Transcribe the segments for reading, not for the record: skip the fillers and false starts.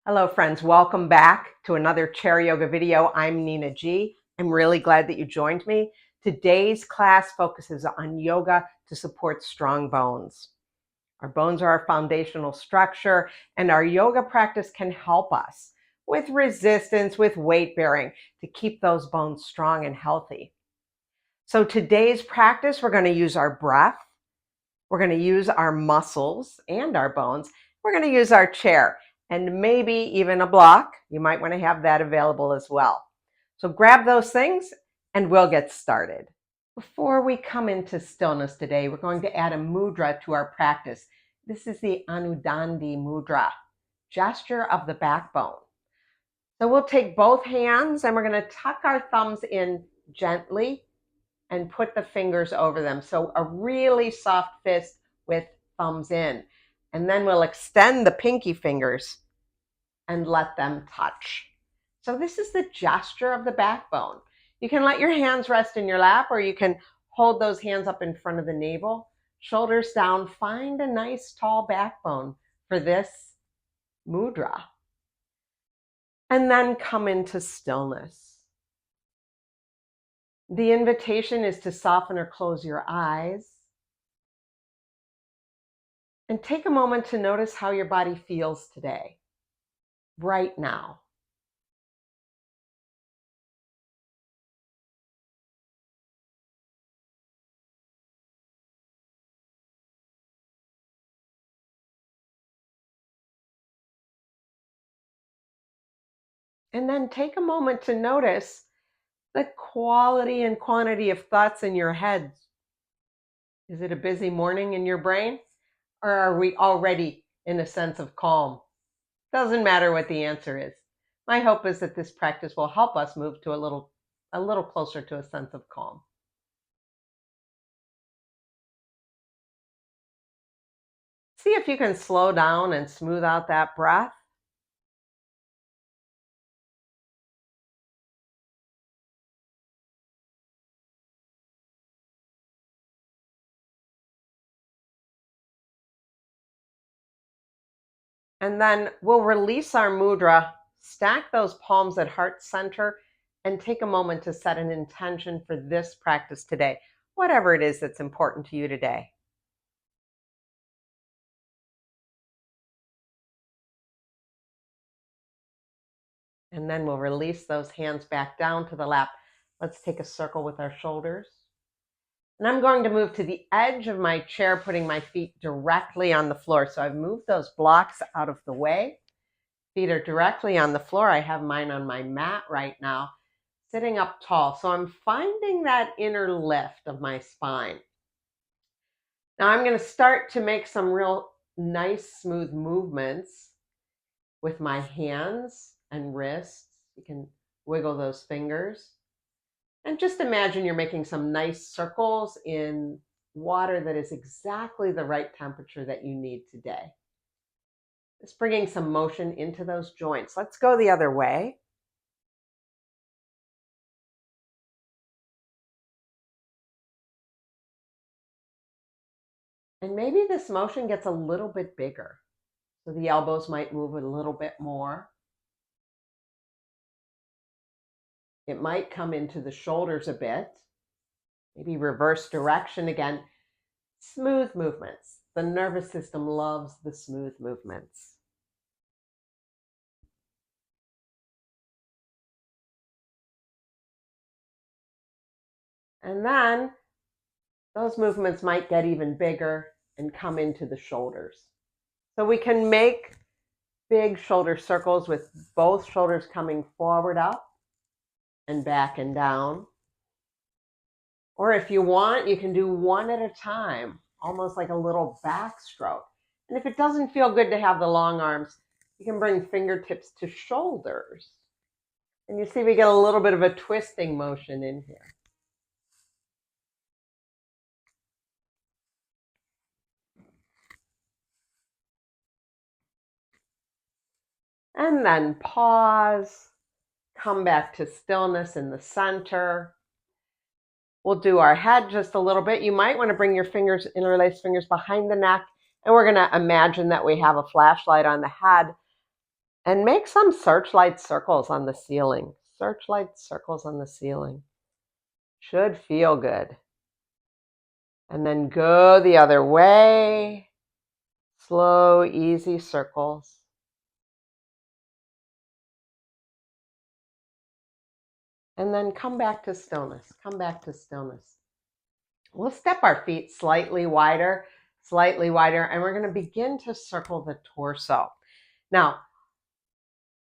Hello friends, welcome back to another chair yoga video. I'm Nina G. I'm really glad that you joined me. Today's class focuses on yoga to support strong bones. Our bones are our foundational structure, and our yoga practice can help us with resistance, with weight bearing, to keep those bones strong and healthy. So today's practice, we're going to use our breath, we're going to use our muscles and our bones, we're going to use our chair, and maybe even a block. You might want to have that available as well. So grab those things and we'll get started. Before we come into stillness today, we're going to add a mudra to our practice. This is the Anudandi mudra, gesture of the backbone. So we'll take both hands and we're going to tuck our thumbs in gently and put the fingers over them. So a really soft fist with thumbs in. And then we'll extend the pinky fingers and let them touch. So this is the gesture of the backbone. You can let your hands rest in your lap, or you can hold those hands up in front of the navel, shoulders down. Find a nice tall backbone for this mudra. And then come into stillness. The invitation is to soften or close your eyes. And take a moment to notice how your body feels today, right now. And then take a moment to notice the quality and quantity of thoughts in your head. Is it a busy morning in your brain? Or are we already in a sense of calm? Doesn't matter what the answer is. My hope is that this practice will help us move to a little closer to a sense of calm. See if you can slow down and smooth out that breath. And then we'll release our mudra, stack those palms at heart center, and take a moment to set an intention for this practice today, whatever it is that's important to you today. And then we'll release those hands back down to the lap. Let's take a circle with our shoulders. And I'm going to move to the edge of my chair, putting my feet directly on the floor. So I've moved those blocks out of the way. Feet are directly on the floor. I have mine on my mat right now, sitting up tall. So I'm finding that inner lift of my spine. Now I'm going to start to make some real nice, smooth movements with my hands and wrists. You can wiggle those fingers. And just imagine you're making some nice circles in water that is exactly the right temperature that you need today. Just bringing some motion into those joints. Let's go the other way. And maybe this motion gets a little bit bigger. So the elbows might move a little bit more. It might come into the shoulders a bit. Maybe reverse direction again. Smooth movements. The nervous system loves the smooth movements. And then those movements might get even bigger and come into the shoulders. So we can make big shoulder circles with both shoulders coming forward up and back and down. Or if you want, you can do one at a time, almost like a little backstroke. And if it doesn't feel good to have the long arms, you can bring fingertips to shoulders. And you see we get a little bit of a twisting motion in here. And then pause, come back to stillness in the center. We'll do our head just a little bit. You might want to bring your fingers, interlace fingers behind the neck, and we're going to imagine that we have a flashlight on the head. And make some searchlight circles on the ceiling. Searchlight circles on the ceiling. Should feel good. And then go the other way. Slow, easy circles. And then come back to stillness. Come back to stillness. We'll step our feet slightly wider, and we're going to begin to circle the torso. Now,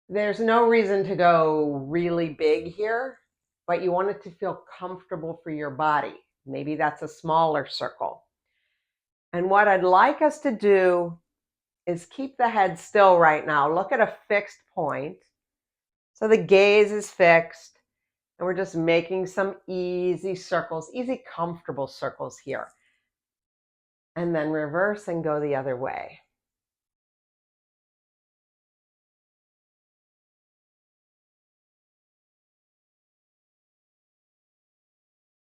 there's no reason to go really big here, but you want it to feel comfortable for your body. Maybe that's a smaller circle. And what I'd like us to do is keep the head still right now. Look at a fixed point. So the gaze is fixed, and we're just making some easy circles, easy, comfortable circles here. And then reverse and go the other way.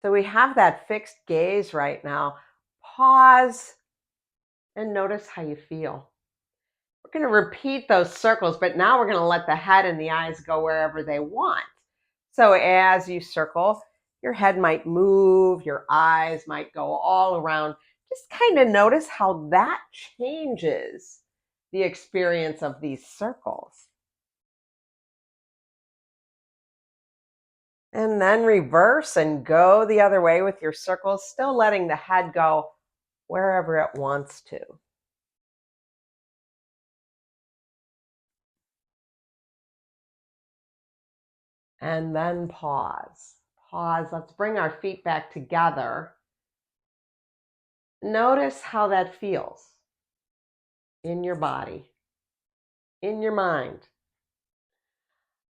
So we have that fixed gaze right now. Pause and notice how you feel. We're going to repeat those circles, but now we're going to let the head and the eyes go wherever they want. So as you circle, your head might move, your eyes might go all around. Just kind of notice how that changes the experience of these circles. And then reverse and go the other way with your circles, still letting the head go wherever it wants to. And then pause. Pause. Let's bring our feet back together. Notice how that feels in your body, in your mind.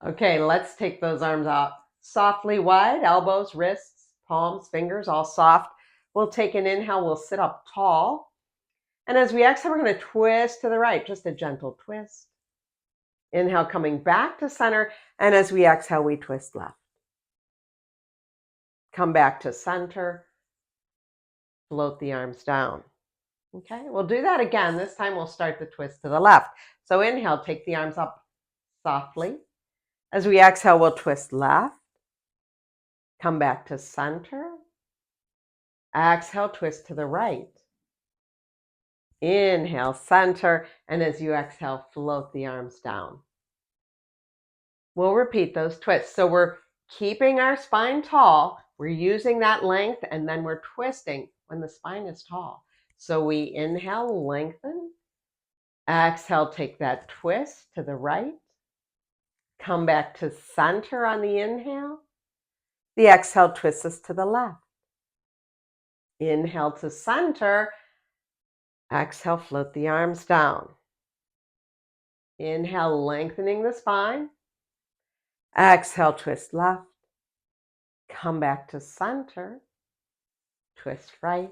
Okay, let's take those arms out softly wide, elbows, wrists, palms, fingers, all soft. We'll take an inhale, we'll sit up tall. And as we exhale, we're going to twist to the right, just a gentle twist. Inhale, coming back to center. And as we exhale, we twist left. Come back to center. Float the arms down. Okay, we'll do that again. This time we'll start the twist to the left. So inhale, take the arms up softly. As we exhale, we'll twist left. Come back to center. Exhale, twist to the right. Inhale, center. And as you exhale, float the arms down. We'll repeat those twists. So we're keeping our spine tall. We're using that length, and then we're twisting when the spine is tall. So we inhale, lengthen. Exhale, take that twist to the right. Come back to center on the inhale. The exhale twists us to the left. Inhale to center. Exhale, float the arms down. Inhale, lengthening the spine. Exhale, twist left. Come back to center. Twist right.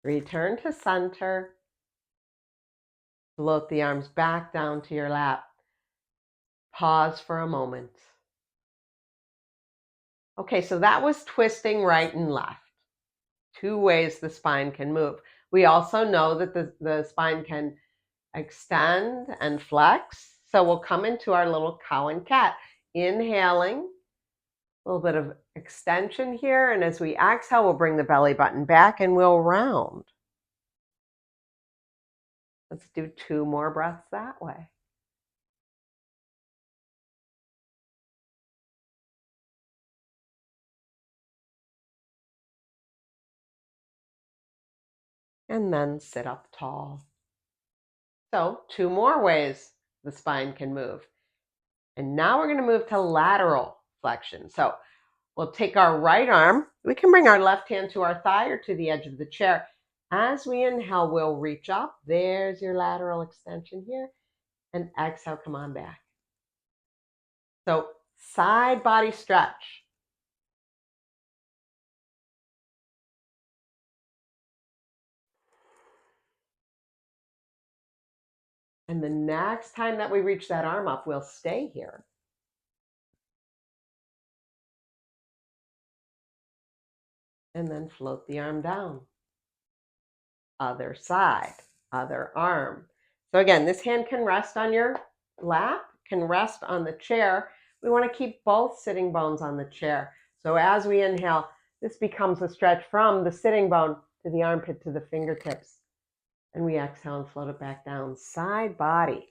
Return to center. Float the arms back down to your lap. Pause for a moment. Okay, so that was twisting right and left. Two ways the spine can move. We also know that the spine can extend and flex. So we'll come into our little cow and cat. Inhaling, a little bit of extension here. And as we exhale, we'll bring the belly button back and we'll round. Let's do 2 more breaths that way. And then sit up tall. So 2 more ways the spine can move. And now we're going to move to lateral flexion. So we'll take our right arm. We can bring our left hand to our thigh or to the edge of the chair. As we inhale, we'll reach up. There's your lateral extension here. And exhale, come on back. So side body stretch. And the next time that we reach that arm up, we'll stay here. And then float the arm down. Other side, other arm. So again, this hand can rest on your lap can rest on the chair. We want to keep both sitting bones on the chair. So as we inhale, this becomes a stretch from the sitting bone to the armpit to the fingertips. And we exhale and float it back down. Side body.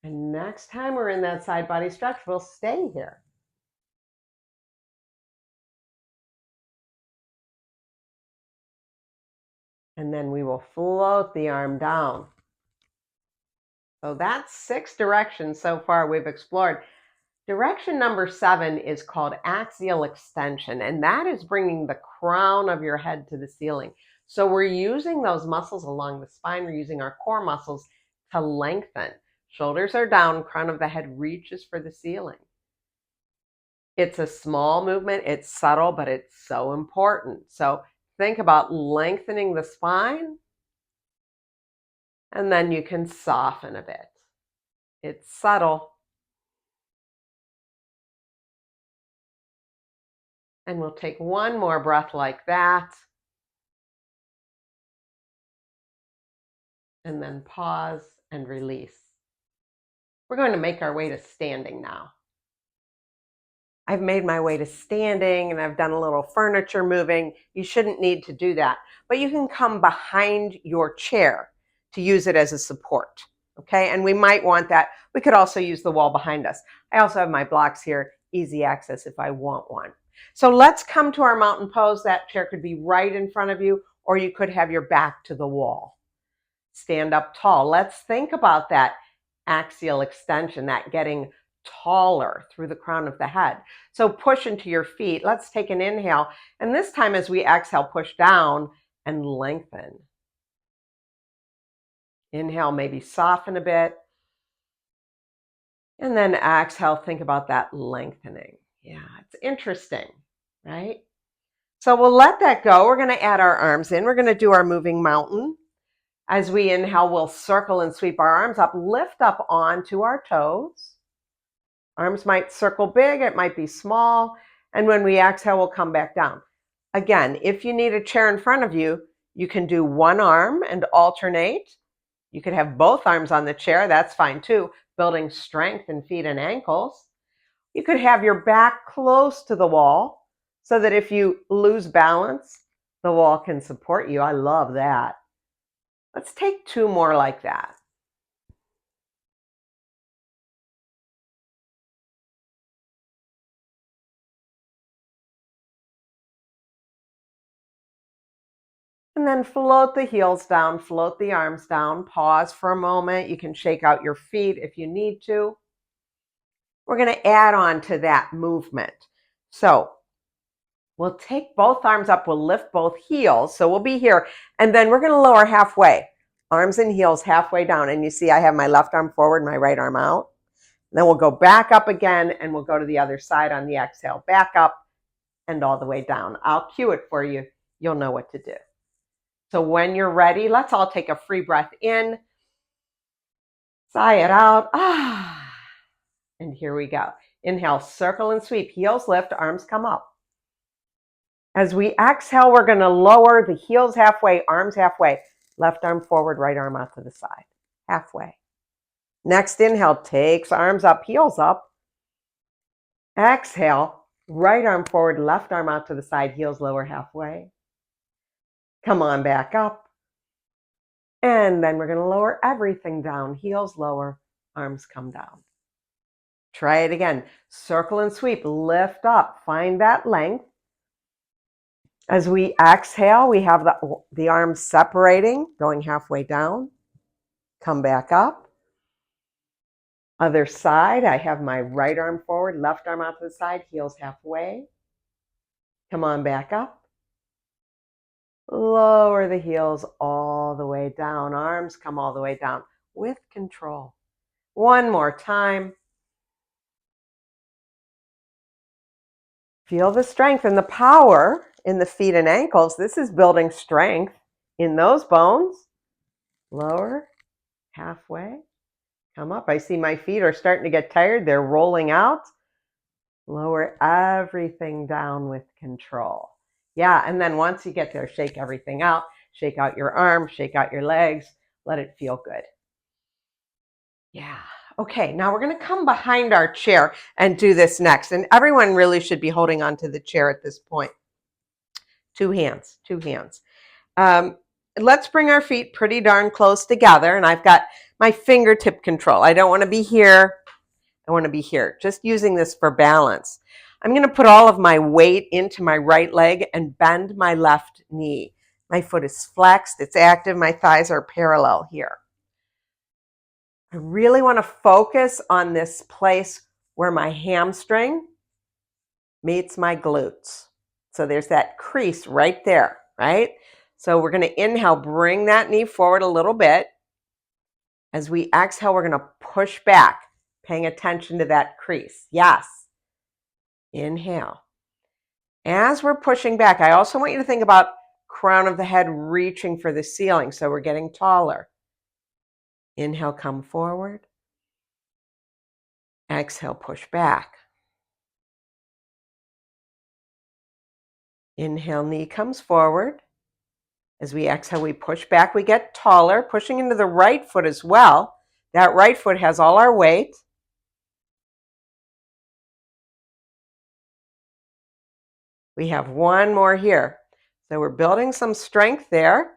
And next time we're in that side body stretch, we'll stay here. And then we will float the arm down. So that's 6 directions so far we've explored. Direction number 7 is called axial extension, and that is bringing the crown of your head to the ceiling. So we're using those muscles along the spine. We're using our core muscles to lengthen. Shoulders are down, crown of the head reaches for the ceiling. It's a small movement, it's subtle, but it's so important. So think about lengthening the spine, and then you can soften a bit. It's subtle. And we'll take one more breath like that. And then pause and release. We're going to make our way to standing now. I've made my way to standing and I've done a little furniture moving. You shouldn't need to do that, but you can come behind your chair to use it as a support. Okay, and we might want that. We could also use the wall behind us. I also have my blocks here, easy access if I want one. So let's come to our mountain pose. That chair could be right in front of you, or you could have your back to the wall. Stand up tall. Let's think about that axial extension, that getting taller through the crown of the head. So push into your feet. Let's take an inhale. And this time as we exhale, push down and lengthen. Inhale, maybe soften a bit. And then exhale, think about that lengthening. Yeah, it's interesting, right? So we'll let that go. We're going to add our arms in. We're going to do our moving mountain. As we inhale, we'll circle and sweep our arms up, lift up onto our toes. Arms might circle big, it might be small. And when we exhale, we'll come back down. Again, if you need a chair in front of you, you can do one arm and alternate. You could have both arms on the chair, that's fine too, building strength in feet and ankles. You could have your back close to the wall so that if you lose balance, the wall can support you. I love that. Let's take 2 more like that. And then float the heels down, float the arms down, pause for a moment. You can shake out your feet if you need to. We're going to add on to that movement. So we'll take both arms up, we'll lift both heels. So we'll be here, and then we're going to lower halfway. Arms and heels halfway down. And you see I have my left arm forward, my right arm out. And then we'll go back up again, and we'll go to the other side on the exhale. Back up and all the way down. I'll cue it for you. You'll know what to do. So when you're ready, let's all take a free breath in. Sigh it out. And here we go. Inhale, circle and sweep. Heels lift, arms come up. As we exhale, we're going to lower the heels halfway, arms halfway. Left arm forward, right arm out to the side. Halfway. Next inhale, takes arms up, heels up. Exhale, right arm forward, left arm out to the side, heels lower halfway. Come on back up. And then we're going to lower everything down. Heels lower, arms come down. Try it again. Circle and sweep, lift up, find that length. As we exhale, we have the arms separating, going halfway down. Come back up. Other side, I have my right arm forward, left arm out to the side, heels halfway. Come on back up. Lower the heels all the way down. Arms come all the way down with control. One more time. Feel the strength and the power in the feet and ankles. This is building strength in those bones. Lower, halfway, come up. I see my feet are starting to get tired. They're rolling out. Lower everything down with control. Yeah, and then once you get there, shake everything out. Shake out your arms, shake out your legs. Let it feel good. Yeah. Okay, now we're going to come behind our chair and do this next. And everyone really should be holding onto the chair at this point. Two hands, two hands. Let's bring our feet pretty darn close together. And I've got my fingertip control. I don't want to be here. I want to be here. Just using this for balance. I'm going to put all of my weight into my right leg and bend my left knee. My foot is flexed. It's active. My thighs are parallel here. I really want to focus on this place where my hamstring meets my glutes. So there's that crease right there, right? So we're going to inhale, bring that knee forward a little bit. As we exhale, we're going to push back, paying attention to that crease. Yes. Inhale. As we're pushing back, I also want you to think about crown of the head reaching for the ceiling. So we're getting taller. Inhale, come forward. Exhale, push back. Inhale, knee comes forward. As we exhale, we push back, we get taller, pushing into the right foot as well. That right foot has all our weight. We have one more here. So we're building some strength there.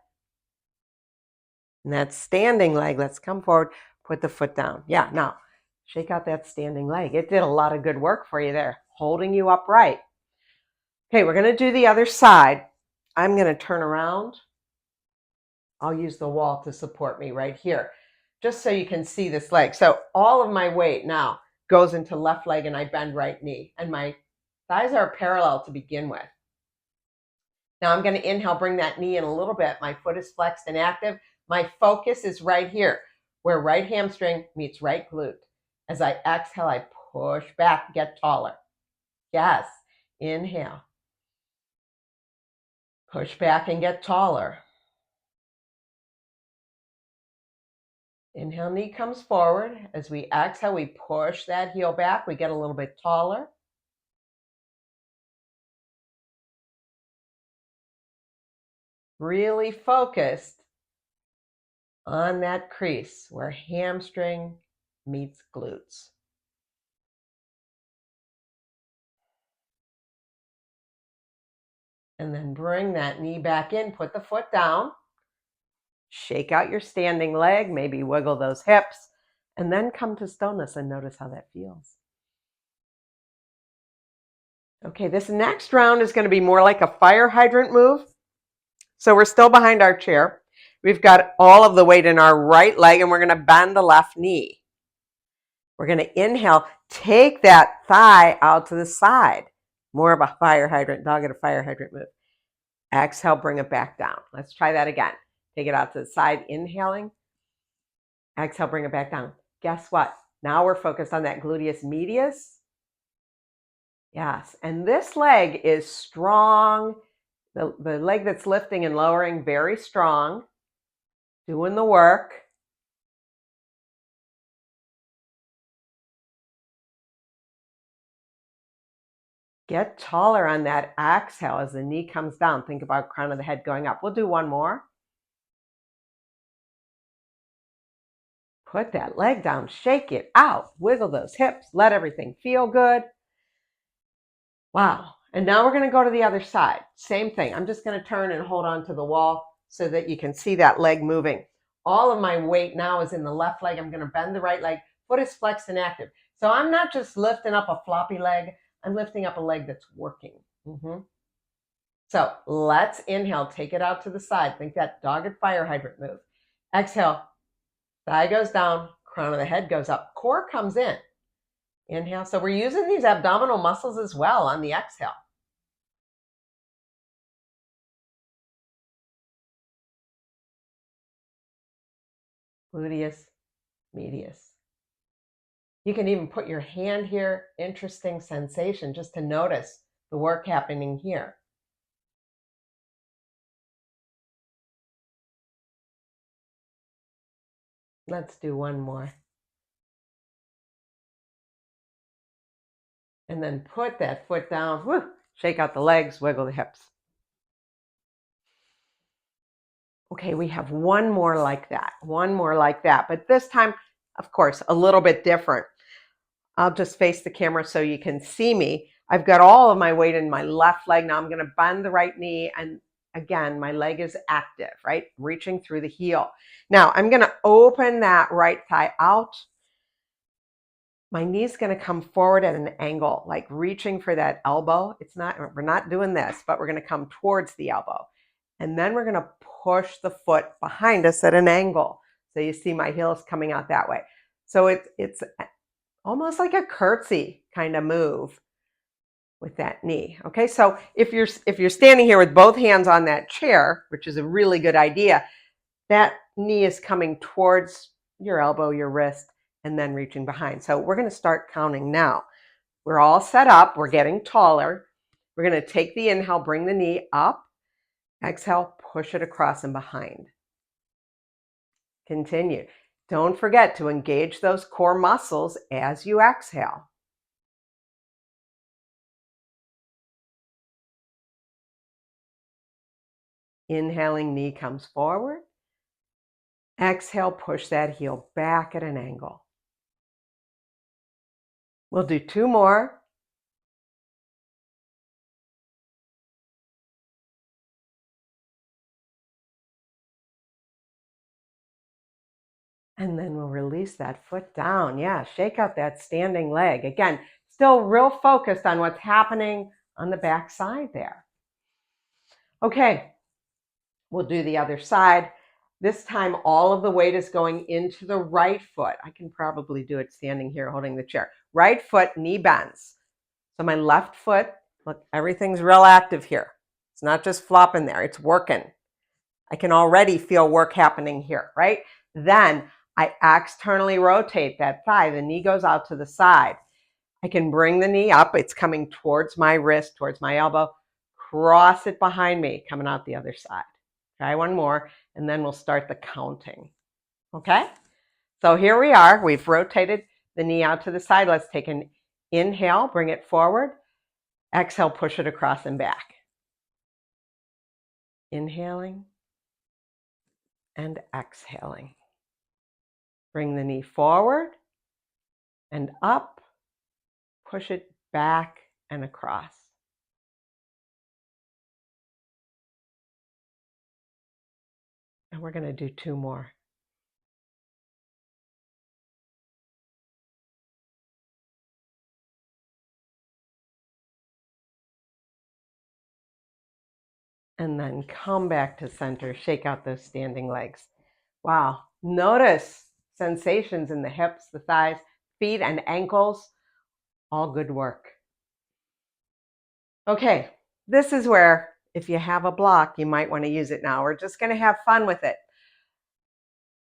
And that standing leg, let's come forward, put the foot down. Yeah, now shake out that standing leg. It did a lot of good work for you there, holding you upright. Okay, we're going to do the other side. I'm going to turn around. I'll use the wall to support me right here, just so you can see this leg. So all of my weight now goes into left leg and I bend right knee. And my thighs are parallel to begin with. Now I'm going to inhale, bring that knee in a little bit. My foot is flexed and active. My focus is right here, where right hamstring meets right glute. As I exhale, I push back, get taller. Yes, inhale. Push back and get taller. Inhale, knee comes forward. As we exhale, we push that heel back. We get a little bit taller. Really focused on that crease where hamstring meets glutes. And then bring that knee back in, put the foot down. Shake out your standing leg, maybe wiggle those hips, and then come to stillness and notice how that feels. Okay, this next round is going to be more like a fire hydrant move. So we're still behind our chair. We've got all of the weight in our right leg, and we're going to bend the left knee. We're going to inhale, take that thigh out to the side. More of a fire hydrant, dog at a fire hydrant move. Exhale, bring it back down. Let's try that again. Take it out to the side, inhaling. Exhale, bring it back down. Guess what? Now we're focused on that gluteus medius. Yes, and this leg is strong. The leg that's lifting and lowering, very strong. Doing the work. Get taller on that exhale as the knee comes down. Think about crown of the head going up. We'll do one more. Put that leg down, shake it out, wiggle those hips, let everything feel good. Wow. And now we're going to go to the other side. Same thing. I'm just going to turn and hold on to the wall so that you can see that leg moving. All of my weight now is in the left leg. I'm going to bend the right leg. Foot is flexed and active. So I'm not just lifting up a floppy leg. I'm lifting up a leg that's working. So let's inhale. Take it out to the side. Think that dogged fire hydrant move. Exhale. Thigh goes down. Crown of the head goes up. Core comes in. Inhale. So we're using these abdominal muscles as well on the exhale. Gluteus medius. You can even put your hand here. Interesting sensation just to notice the work happening here. Let's do one more. And then put that foot down. Woo, shake out the legs, wiggle the hips. Okay, we have one more like that. But this time, of course, a little bit different. I'll just face the camera so you can see me. I've got all of my weight in my left leg. Now I'm going to bend the right knee. And again, my leg is active, right? Reaching through the heel. Now I'm going to open that right thigh out. My knee's going to come forward at an angle, like reaching for that elbow. We're not doing this, but we're going to come towards the elbow. And then we're going to push the foot behind us at an angle. So you see my heels coming out that way. So it's almost like a curtsy kind of move with that knee. Okay, so if you're standing here with both hands on that chair, which is a really good idea, that knee is coming towards your elbow, your wrist, and then reaching behind. So we're going to start counting now. We're all set up. We're getting taller. We're going to take the inhale, bring the knee up. Exhale, push it across and behind. Continue. Don't forget to engage those core muscles as you exhale. Inhaling, knee comes forward. Exhale, push that heel back at an angle. We'll do 2 more. And then we'll release that foot down. Yeah, shake out that standing leg. Again, still real focused on what's happening on the back side there. Okay, we'll do the other side. This time, all of the weight is going into the right foot. I can probably do it standing here holding the chair. Right foot, knee bends. So my left foot, look, everything's real active here. It's not just flopping there, it's working. I can already feel work happening here, right? Then I externally rotate that thigh. The knee goes out to the side. I can bring the knee up. It's coming towards my wrist, towards my elbow. Cross it behind me, coming out the other side. Try one more, and then we'll start the counting. Okay? So here we are. We've rotated the knee out to the side. Let's take an inhale, bring it forward. Exhale, push it across and back. Inhaling and exhaling. Bring the knee forward and up. Push it back and across. And we're going to do 2 more. And then come back to center. Shake out those standing legs. Wow. Notice sensations in the hips, the thighs, feet, and ankles. All good work. Okay, this is where if you have a block, you might want to use it now. We're just going to have fun with it.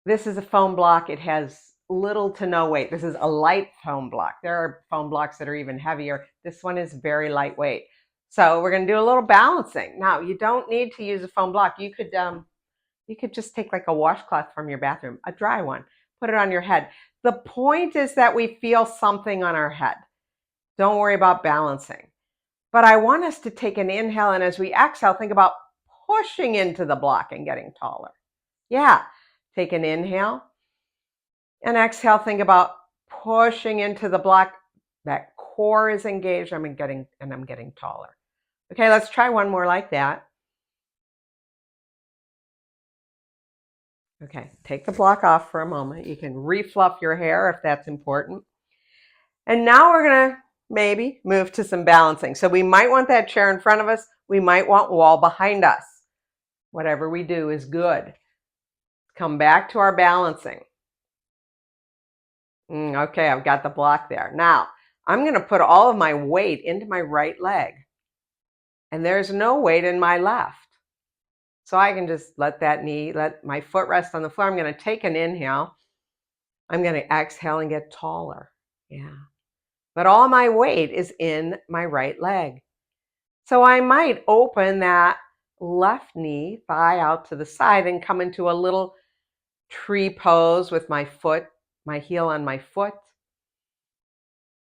This is a foam block. It has little to no weight. This is a light foam block. There are foam blocks that are even heavier. This one is very lightweight. So we're going to do a little balancing. Now, you don't need to use a foam block. You could just take like a washcloth from your bathroom, a dry one, put it on your head. The point is that we feel something on our head. Don't worry about balancing. But I want us to take an inhale, and as we exhale, think about pushing into the block and getting taller. Yeah, take an inhale and exhale. Think about pushing into the block. That core is engaged. I'm getting taller. Okay, let's try one more like that. Okay, take the block off for a moment. You can refluff your hair if that's important. And now we're going to maybe move to some balancing. So we might want that chair in front of us. We might want wall behind us. Whatever we do is good. Come back to our balancing. Okay, I've got the block there. Now, I'm going to put all of my weight into my right leg. And there's no weight in my left. So I can just let my foot rest on the floor. I'm going to take an inhale. I'm going to exhale and get taller. Yeah. But all my weight is in my right leg. So I might open that left knee, thigh out to the side and come into a little tree pose with my heel on my foot.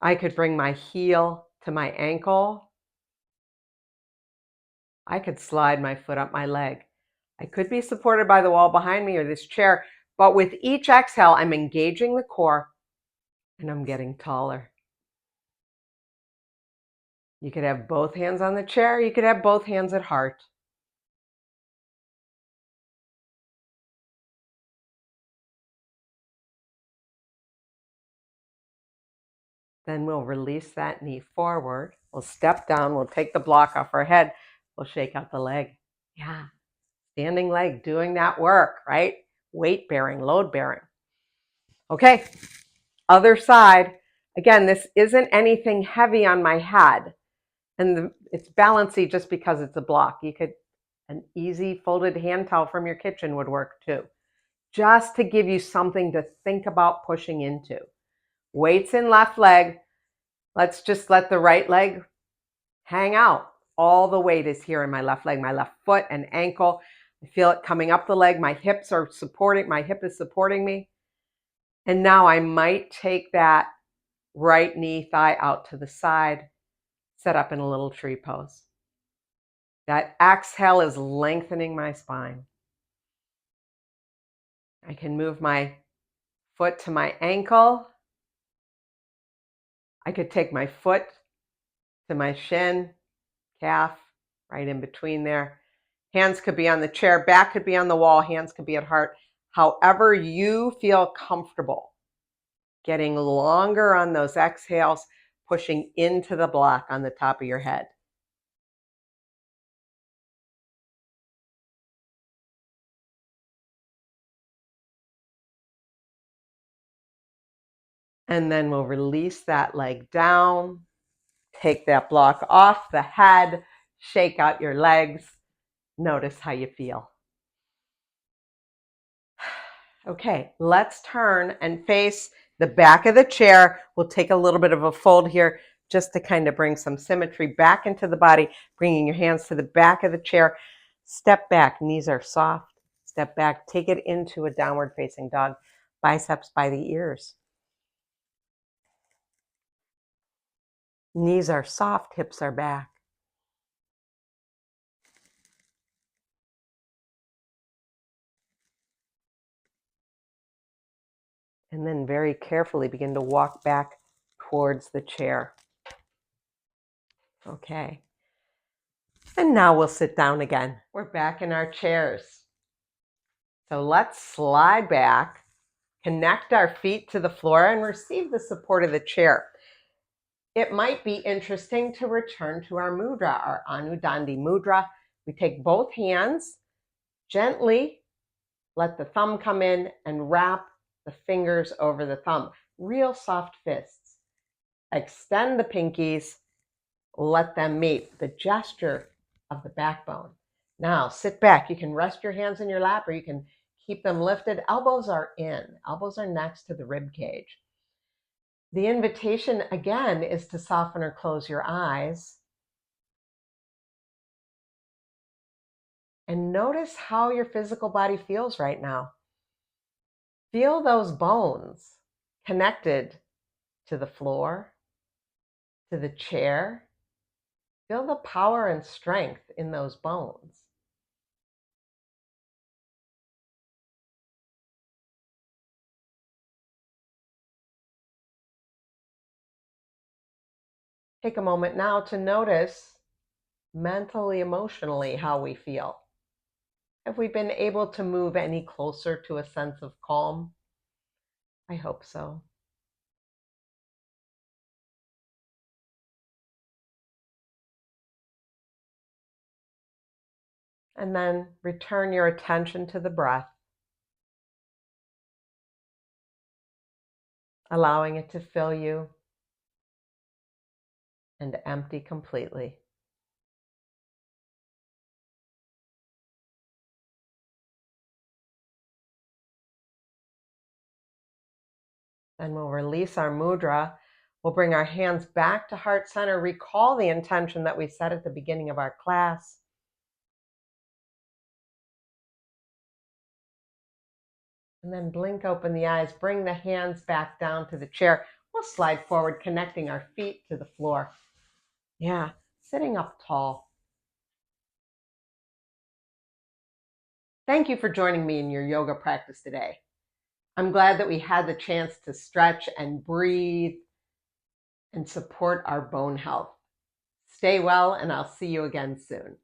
I could bring my heel to my ankle. I could slide my foot up my leg. I could be supported by the wall behind me or this chair, but with each exhale, I'm engaging the core and I'm getting taller. You could have both hands on the chair. You could have both hands at heart. Then we'll release that knee forward. We'll step down. We'll take the block off our head. We'll shake out the leg. Yeah, standing leg, doing that work, right? Weight bearing, load bearing. Okay, other side. Again, this isn't anything heavy on my head. And it's balancy just because it's a block. You could, an easy folded hand towel from your kitchen would work too. Just to give you something to think about pushing into. Weights in left leg. Let's just let the right leg hang out. All the weight is here in my left leg, my left foot and ankle. I feel it coming up the leg. My hips are supporting, my hip is supporting me. And now I might take that right knee thigh out to the side, set up in a little tree pose. That exhale is lengthening my spine. I can move my foot to my ankle. I could take my foot to my shin, calf, right in between there. Hands could be on the chair, back could be on the wall, hands could be at heart. However you feel comfortable. Getting longer on those exhales, pushing into the block on the top of your head. And then we'll release that leg down, take that block off the head, shake out your legs. Notice how you feel. Okay, let's turn and face the back of the chair. We'll take a little bit of a fold here just to kind of bring some symmetry back into the body, bringing your hands to the back of the chair. Step back, knees are soft. Step back, take it into a downward facing dog, biceps by the ears. Knees are soft, hips are back. And then very carefully begin to walk back towards the chair. Okay. And now we'll sit down again. We're back in our chairs. So let's slide back, connect our feet to the floor, and receive the support of the chair. It might be interesting to return to our mudra, our Anudandi mudra. We take both hands, gently let the thumb come in and wrap the fingers over the thumb. Real soft fists. Extend the pinkies, let them meet. The gesture of the backbone. Now sit back. You can rest your hands in your lap or you can keep them lifted. Elbows are in. Elbows are next to the rib cage. The invitation again is to soften or close your eyes. And notice how your physical body feels right now. Feel those bones connected to the floor, to the chair. Feel the power and strength in those bones. Take a moment now to notice mentally, emotionally how we feel. Have we been able to move any closer to a sense of calm? I hope so. And then return your attention to the breath, allowing it to fill you and empty completely. Then we'll release our mudra. We'll bring our hands back to heart center. Recall the intention that we set at the beginning of our class. And then blink open the eyes. Bring the hands back down to the chair. We'll slide forward, connecting our feet to the floor. Yeah, sitting up tall. Thank you for joining me in your yoga practice today. I'm glad that we had the chance to stretch and breathe and support our bone health. Stay well, and I'll see you again soon.